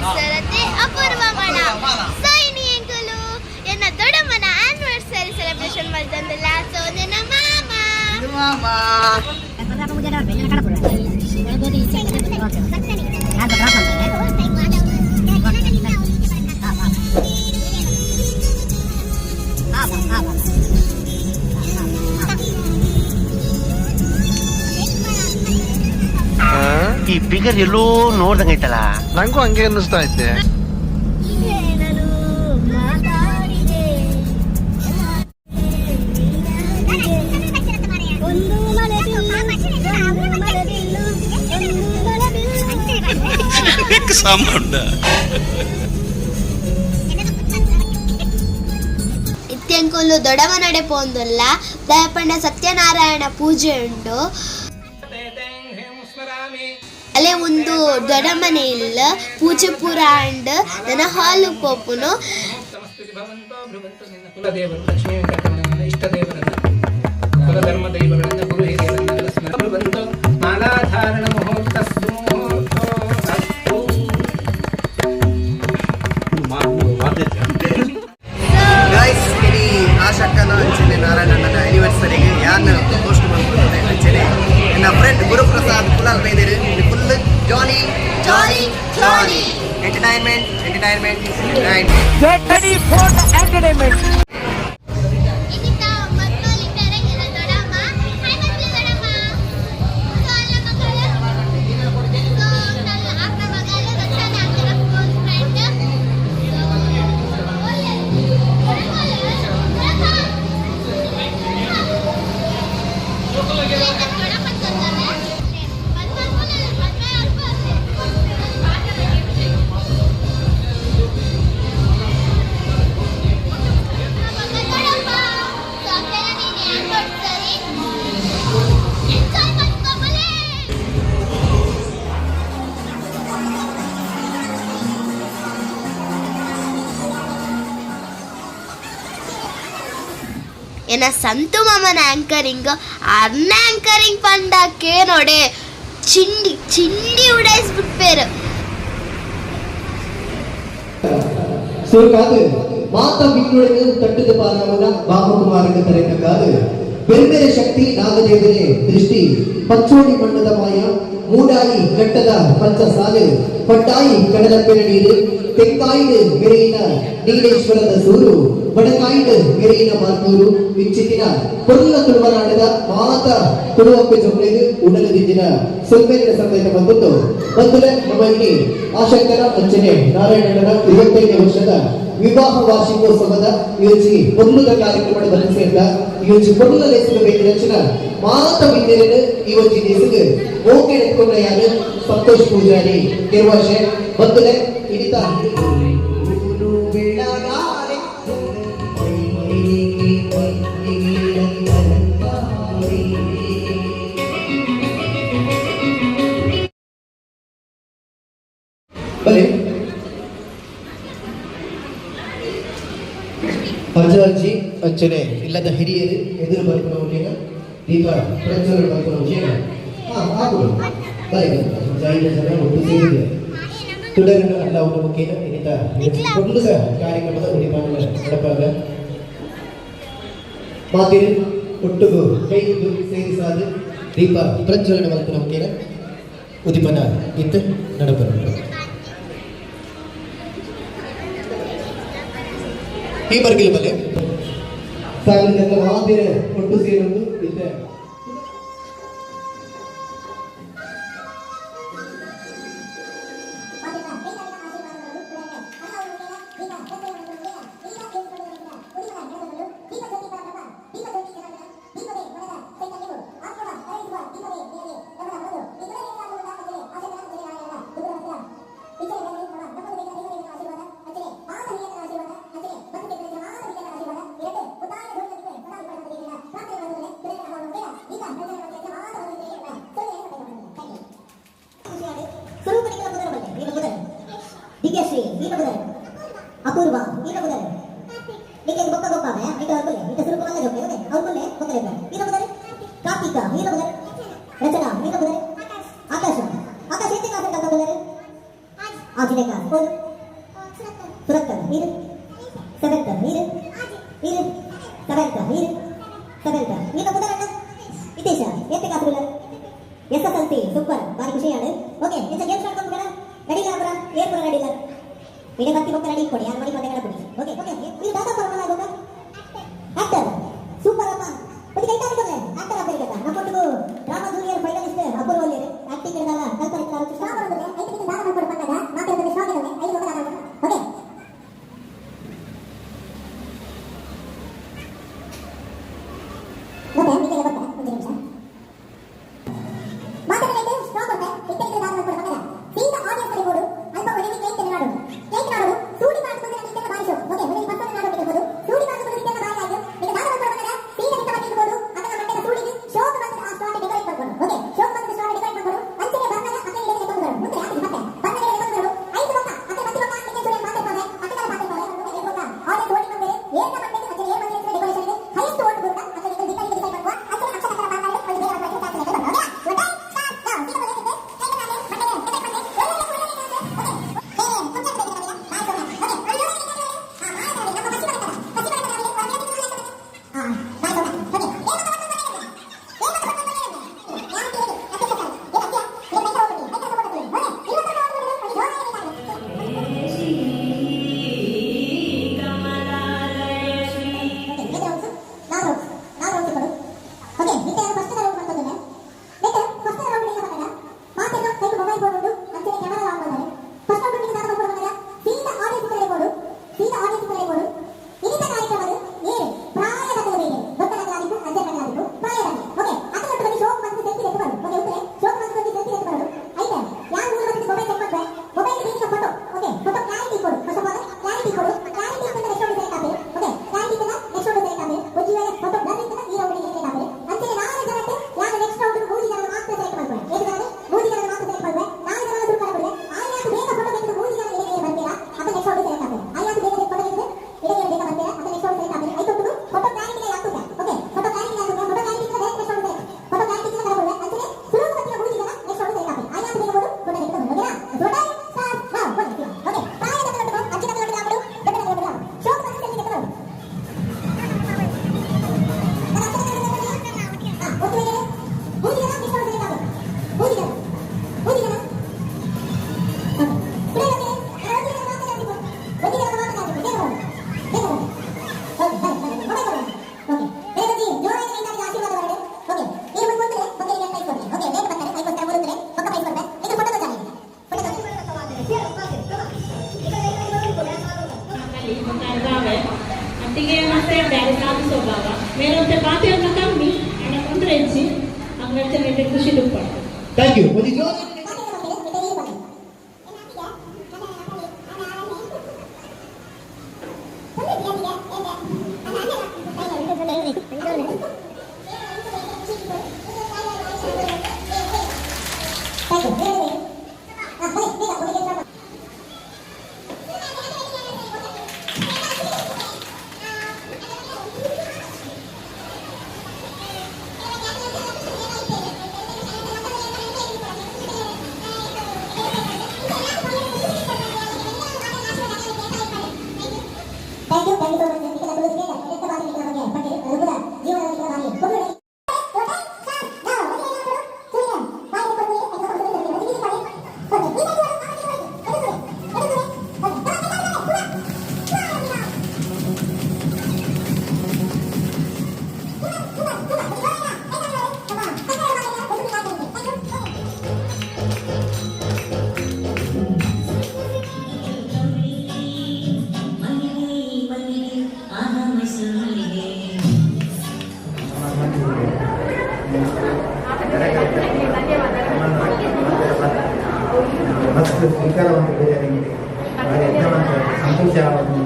ಹೆಸರತ್ತೆ ಅಪೂರ್ವಮಳ. So ಇನ್ನು ಎಂಕುಲು ಎನ್ನ ದೊಡ್ಡಮ್ಮನ ಆನಿವರ್ಸರಿ ಸೆಲೆಬ್ರೇಷನ್ ಮಾಡ್ದಂದಿಲ್ಲ. ಸೊ ನನ್ನ ಮಾಮ ಈ ಫಿಗರ್ ಎಲ್ಲೋ ನೋಡ್ದಂಗೈತಲ್ಲ. ನಂಗೂ ಹಂಗೆ ಅನ್ನಿಸ್ತಾ ಐತೆ. ಇತ್ತೆಂಕುಲು ದೊಡವ ನಡೆ ಪೋಂದುಲ್ಲ ದಯಪಂಡ ಸತ್ಯನಾರಾಯಣ ಪೂಜೆ ಉಂಡು. ಅಲ್ಲೇ ಒಂದು ದೊಡ್ಡ ಮನೆ ಇಲ್ಲ ಪೂಜೆ ಪೂರ ಅಂಡ್ ನನ್ನ ಹಾಲು ಪೋಪುನು ಆಶಕ್ಕನ ಅಂಚನೆ ನಾರಾಯಣನ ಆನಿವರ್ಸರಿಗೆ ಯಾನ್ ಪೋಸ್ಟ್ ಮಾಡ್ತಾರೆ ಅಂಚನೆ ನನ್ನ ಫ್ರೆಂಡ್ ಗುರುಪ್ರಸಾದ್ ಕುಲಾಲ್ ಬೈದೇರು full jolly jolly jolly entertainment entertainment entertainment. ಏನ ಸಂತು ಮಾಮನ ಆಂಕರಿಂಗ್ ಅರ್ನ ಆಂಕರಿಂಗ್ ಪಂಡಕ್ಕೆ ನೋಡೆ ಚಿಂಡಿ ಚಿಂಡಿ ಉಡಾಯಿಸ್ಬಿಟ್ಪೇರು. ಸುರುಕಾದು ಮಾತ ಬಿಕ್ಕುಳಿದು ತಟ್ಟದ ಪಾಲವನ ಬಾಮಕುಮಾರನ ತರೆಕಾದು ಬೇರೆ ಬೇರೆ ಶಕ್ತಿ ನಾಗದೇವರೇ ದೃಷ್ಟಿ ಪಚ್ಚೋಡಿ ಮಣ್ಣದ ಮಾಯ ಮೂಡಾಯಿ ಘಟ್ಟದ ಪಂಚ ಸಾಲು ಪಟ್ಟಾಯಿ ಕಡಲಪ್ಪೆನ ನೀರು ತೆಂಕಾಯಿಡು ಮೆರೆಯಿನ ನೀಲೇಶ್ವರದ ಸೂರು ಬಡಕಾಯಿಡು ಮೆರೆಯಿನ ಮಾತೂರು ವಿಚ್ಚಿತಿನ ಕೊಲ್ಲ ತುಳುವನಾಡದ ಮಾತ ತುಳುವಪ್ಪೆ ಜೊತೆಗೆ ಉಡಲದಿದ್ದಿನ ಸುಲ್ಮೇಲಿನ ಸಂದೇಶ ಬಂದದ್ದು ಬಂದುಲೆ ನಮ್ಮಲ್ಲಿ ಆಶಂಕರ ಅಂಚನೆ ನಾರಾಯಣನ 25ನೇ ವರ್ಷದ ವಿವಾಹ ವಾರ್ಷಿಕೋತ್ಸವದ ಯೋಜಿ ಮೊದಲದ ಕಾರ್ಯಕ್ರಮದ ಬಂದಿಸಿದ ಯೋಜಿ ಮೊದಲ ಲೇಸಿನ ಬೇಕಿನ ರಚನ ಮಾತ ವಿದ್ಯೆಯನ್ನು ಈ ಒಂದು ದೇಶಕ್ಕೆ ಓಕೆ ಎತ್ಕೊಂಡ ಯಾರು ಸಂತೋಷ್ ಪೂಜಾರಿ ನಿರ್ವಾಶೆ ಬಂದುಲೆ ಹಿಡಿತ ಬಲೆ ಅರ್ಜಿ ಅಚ್ಚನೆ ಇಲ್ಲದ ಹಿರಿಯರು ಎದುರು ಬರ್ಕೊಂಡು ಹೋಗಿನ ದೀಪ ಪ್ರಜ್ವಲನ ಬರ್ಕೊಂಡು ಹೋಗಿನ ಆಗುದು ಬಲೆ ಜೈನ ಜನ ಒಟ್ಟು ಸೇರಿದೆ തുടരുന്ന എല്ലാവരും മുഖേന ഇനിത കൊണ്ടുക കാര്യങ്ങളുടെ ഉടിപ്പാനുള്ള നടപ്പാക ಮಾತಿರು ಒಟ್ಟುಗು ಕೈದು ಸೇರಿಸಾದ ದೀಪ ಪ್ರಜ್ವಲನ ಮಲ್ಪನ ಮುಖೇನ ಉದಿಪನ ಇತ್ತು ನಡಬರು ಈ ಬರ್ಗಿಲ್ ಬಲೆ ಸಾಗರದಿಂದ ಮಾತಿರ ಒಟ್ಟು ಸೇರೊಂದು ಇದ್ದೆ ಅಪೂರ್ವ ಈಗ ಬದಲೆ ನಿಮಗೆ ಗೊತ್ತ ಗೊತ್ತಾನೆ ಈಗ ಬದಲೆ ಈಗ ಸುರು ಬದಲೆ ಹೋಗ್ತದೆ ಅವ್ರ ಬದಲೆ ಬದಲೆ ಈಗ ಬದಲೆ ಕಾರ್ತಿಕ ಈಗ ಬದಲೆ ರಚನಾ ಈಗ ಬದಲೆ ಆಕಾಶ ಆಕಾಶ ಎತ್ತಿನ ಆಸೆ ಬದಲೆ ಆಜಿನೇಕ ಈಗ ಮುದರಣ್ಣ ಹಿತೇಶ ಎಂತ ಕಾಸುಲ್ಲ SSLC ಸೂಪರ್ ಬಾರಿ ಖುಷಿಯಾಡು ಓಕೆ ಎಂತ ಗೇಮ್ ಸ್ಟಾರ್ಟ್ ಮಾಡ್ಬೇಡ ರೆಡಿ ಇಲ್ಲ ಬ್ರಾ ಏರ್ ಪುರ ರೆಡಿ ಇಲ್ಲ ಇಡೆ ಬರ್ತಿ ಹೋಗ್ತಾ ರೆಡಿ ಕೊಡಿ ಯಾರು ಮಾಡಿ ಕೊಂಡೆ ಕೊಡಿ ಓಕೆ ಓಕೆ ನೀವು ದಾದಾ ಪರಮಲ್ಲ ಆಗೋಗ ಆಕ್ಟರ್ ಸೂಪರ್ ಅಪ್ಪ ಮತ್ತೆ ಕೈ ತಾಡ್ಕೊಂಡೆ ಆಕ್ಟರ್ ಆಗಬೇಕು ನಮ್ಮೊಟ್ಟಿಗೂ ಡ್ರಾಮಾ ಜೂನಿಯರ್ ಫೈನಲಿಸ್ಟ್ ಅಪೂರ್ವಲ್ಲಿ ಆಕ್ಟಿಂಗ್ ಇರಲ್ಲ ಕಲ್ಪನೆ ಇರಲ್ಲ ಸ್ಟಾರ್ ಬರೋದಿಲ್ಲ ಐದು ನಿಮಿಷ ದಾದಾ ಮಾಡ್ಕೊಂಡು ಬಂದಾಗ ಮಾತಾಡೋದು ಸ್ಟಾರ್ಟ್ ಇದೆ 5 ಹೋಗಲ್ಲ ಓಕೆ ಮತ್ತೆ ನಿಮಗೆ ಬರ್ತಾ ಒಂದು ನಿಮಿಷ ಮಾತಾಡೋದು ಸ್ಟಾಪ್ ಮಾಡ್ತಾ ಇತ್ತೀಚೆಗೆ ದಾದಾ ಮಾಡ್ಕೊಂಡು ಬಂದಾಗ ಸೀದಾ ಆಡಿಯನ್ಸ್ ಅಲ್ಲಿ ನೋಡು ಅಲ್ಪ ಒಳಗೆ ಕೇಕ್ ಮಾಡೋದು ಸೂಡಿ ಮಾಡ್ಕೊಂಡು ನಿಮಗೆ ಬಾರಿ ಶೋ ಓಕೆ ಒಳಗೆ ಪರ್ಸನ್ ಮಾಡೋದು ಇರಬಹುದು ಸೂಡಿ ಮಾಡ್ಕೊಂಡು ನಿಮಗೆ ಬಾರಿ ಆಯ್ತು ಈಗ ದಾದಾ ಮಾಡ್ಕೊಂಡು ಬಂದಾಗ ಸೀದಾ ನಿಂತ ಬಂದಿರಬಹುದು ಅದನ್ನ ಮಂಟೆನ ಸೂಡಿಗೆ ಶೋಕ್ ಬಂದು ಆ ಸ್ಟಾರ್ಟ್ ಡೆಕೋರೇಟ್ ಮಾಡ್ಕೊಂಡು ಓಕೆ ಶೋಕ್ ಬಂದು ಸ್ಟಾರ್ಟ್ ಡೆಕೋರೇಟ್ ಮಾಡ್ಕೊಂಡು ಅಂಚೆಗೆ ಬಂದಾಗ ಅತ್ತೆ ಇಡೀ ಎತ್ಕೊಂಡು ಮುಂದೆ ಯಾಕೆ ಮತ್ತೆ ಬಂದಾಗ ಎತ್ಕೊಂಡು ಐದು ಬೊಕ್ಕ ಅತ್ತೆ ಮತ್ತೆ ಬೊಕ್ಕ ನಿಮಗೆ ಸೂಡಿ ಮಾತಾಡ್ತಾರೆ ಅತ್ತೆ ಮಾತಾಡ್ತಾರೆ ನಿಮಗೆ ಬೊಕ್ಕ ಆಡಿಯನ್ಸ್ ಓಡಿ ಬಂದರೆ ಏನ ಮಂಟೆಗೆ ಅತ್ತೆ ಏನ್ ಬಂದ್ರೆ ಡೆಕೋರೇಷನ್ ಗೆ ಹೈಯೆಸ್ಟ್ ಓಟ್ ಬರುತ್ತಾ ಅತ್ತೆ ನಿಮಗೆ ಡಿಸೈನ್ ಮಾಡುವ ಅತ್ತೆ ಅಕ್ಷರ ಮಾತಾಡಲು ಒಂದು ಬೇರೆ ಒಂದು ಚಾನ್ಸ್ ಇದೆ okay Tiga masa dari kami sobawa, meron te pati ang kami, anak konferensi, ang ngerti ngerti kusi lupa. Thank you ಒಂದು ಜೋರು ಮಸ್ತ್ ಸ್ವೀಕಾರವನ್ನು ಬೇರೆಯವರಿಗೆ ಸಂತೋಷವನ್ನು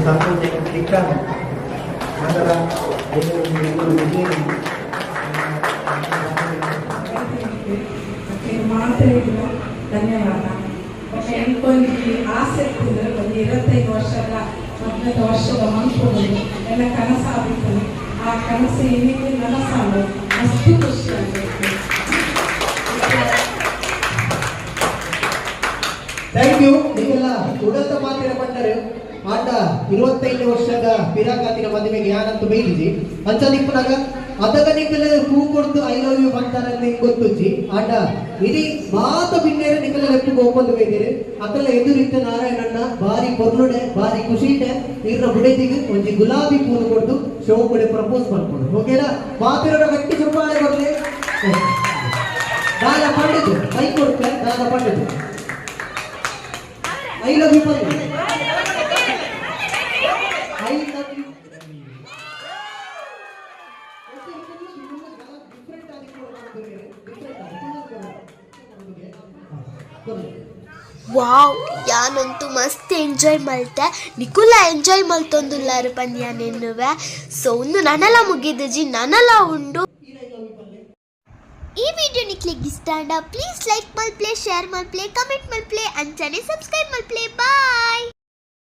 ಸಂತೋಷ ಸಿಕ್ಕಾನು ನಂತರ ಮಾತಾಡಿದ್ರು ಧನ್ಯವಾದ. പക്ഷെ എനിക്കൊരു ಆಸಕ್ತಿದೆ ಒಂದು 25 ವರ್ಷದ 15 ವರ್ಷದ ಮನ್ಕೊಂಡು ಎಲ್ಲ ಕನಸಾಗಿತ್ತು. ಆ ಕನಸು ಏನಿದೆ ನನಸಾಲು ಅಷ್ಟು ಖುಷಿಯಾಗಬೇಕು. Thank you. ನೀವೆಲ್ಲ ಉಡಂತ ಮಾತಿನ ಬಂದರೆ ಆಂಡ 25 ವರ್ಷದ ಪಿರಾಕಾತಿನ ಮದುವೆಗೆ ಯಾರಂತೂ ಬೈಲಿಜಿ ಅಂಚ ನಿಪ್ಪನಾಗ ಅದಗ ನಿಕ್ಕಲೆ ಹೂ ಕೊಡ್ತು ಐ ಲವ್ ಯು ಬಂತಾರಂತ ಗೊತ್ತುಜ್ಜಿ ಆಂಡ ಇಡೀ ಮಾತ ಬಿನ್ನೇರೆ ನಿಕ್ಕಲೆ ಲೆಪ್ಪು ಒಪ್ಪಂದು ಬೈದಿರಿ ಅಕಲ್ಲ ಎದುರಿತ್ತ ನಾರಾಯಣಣ್ಣ ಬಾರಿ ಪೊರ್ಲುಡೆ ಬಾರಿ ಖುಷಿಡೆ ಇರ್ನ ಬುಡೆದಿಗೆ ಒಂಜಿ ಗುಲಾಬಿ ಪೂನು ಕೊಡ್ತು ಶೋ ಕೊಡೆ ಪ್ರಪೋಸ್ ಮಾಡ್ಕೊಂಡು ಓಕೆನಾ ಮಾತಿರೋಡ ಗಟ್ಟಿ ಚಪ್ಪಾಳೆ ಕೊಡ್ಲಿ ದಾನ ಪಂಡಿತು ಕೈ ಕೊಡ್ತೆ ದಾನ ಪಂಡಿತು ಐ ಲವ್ ಯು ಪಂಡಿತು ಐ ಲವ್ ಯು ವಾವ್ ಯಾನಂತೂ ಮಸ್ತ್ ಎಂಜಾಯ್ ಮಲ್ತೆ ನಿಕುಲ ಎಂಜಾಯ್ ಮಲ್ತೊಂದುಲ್ಲಾರು ಪಂದ್ಯ ನೆನ್ನುವೆ ಸೊ ಒಂದು ನನಲ ಮುಗಿದಜಿ ನನಲ ಉಂಡು ಈ ವಿಡಿಯೋ ನಿಕ್ಲಿಗೆ ಇಷ್ಟ ಅಂಡ ಪ್ಲೀಸ್ ಲೈಕ್ ಮಲ್ಪ್ಲೆ ಶೇರ್ ಮಲ್ಪ್ಲೆ ಕಮೆಂಟ್ ಮಲ್ಪ್ಲೆ ಅಂಚನೆ ಸಬ್ಸ್ಕ್ರೈಬ್ ಮಲ್ಪ್ಲೆ ಬಾಯ್.